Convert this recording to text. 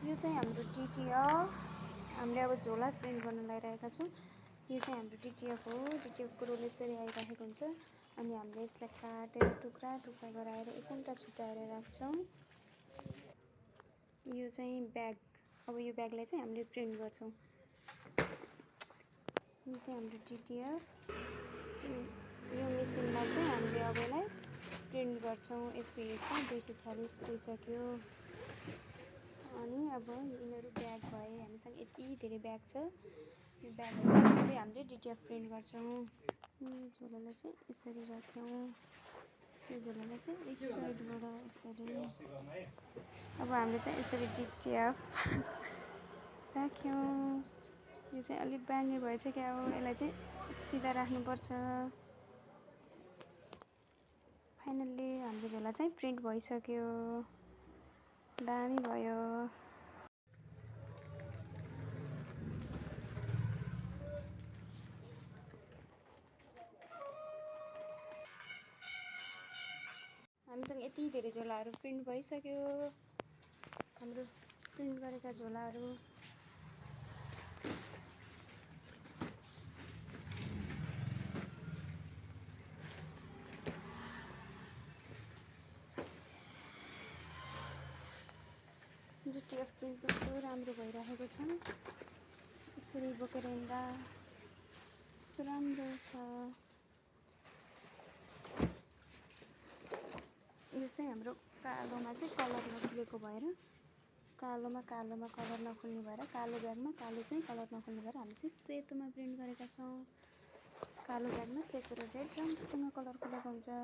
यो चाहिँ हाम्रो डिटिएफ। हामीले अब झोला प्रिन्ट गर्न लगाइरहेका छौँ। यो चाहिँ हाम्रो डिटिएफ हो। डिटिएफको रोल यसरी आइरहेको हुन्छ अनि हामीले यसलाई काटेर टुक्रा टुक्रा गराएर एकैता छुट्याएर राख्छौँ। यो चाहिँ ब्याग। अब यो ब्यागलाई चाहिँ हामीले प्रिन्ट गर्छौँ। यो चाहिँ हाम्रो डिटिएफ। यो मेसिनमा चाहिँ हामीले अब यसलाई प्रिन्ट गर्छौँ। यसको हेड चाहिँ 246 भइसक्यो। अनि अब यिनीहरू ब्याग भए। हामीसँग यति धेरै ब्याग छ। यो ब्यागहरू चाहिँ हामीले डिटिएफ प्रिन्ट गर्छौँ। यो झोलालाई चाहिँ यसरी राख्यौँ। यो झोलालाई चाहिँ एक साइडबाट यसरी। अब हामीले चाहिँ यसरी डिटिएफ राख्यौँ। यो चाहिँ अलिक बाङ्गे भएछ क्या हो। यसलाई चाहिँ सिधा राख्नुपर्छ। फाइनल्ली हाम्रो झोला चाहिँ प्रिन्ट भइसक्यो। दामी भयो। हामीसँग यति धेरै झोलाहरू प्रिन्ट भइसक्यो। हाम्रो प्रिन्ट गरेका झोलाहरू। डिटिएफ प्रिन्ट कस्तो राम्रो भइरहेको छ। यसरी बोकेर हिँड्दा कस्तो राम्रो छ। यो चाहिँ हाम्रो कालोमा चाहिँ कलर नखुलेको भएर कालोमा कलर नखुल्ने भएर कालो ब्यागमा कालो चाहिँ कलर नखुल्ने भएर हामी चाहिँ सेतोमा प्रिन्ट गरेका छौँ। कालो ब्यागमा सेतो र रेड राम्रोसँग कलर खुलेको हुन्छ।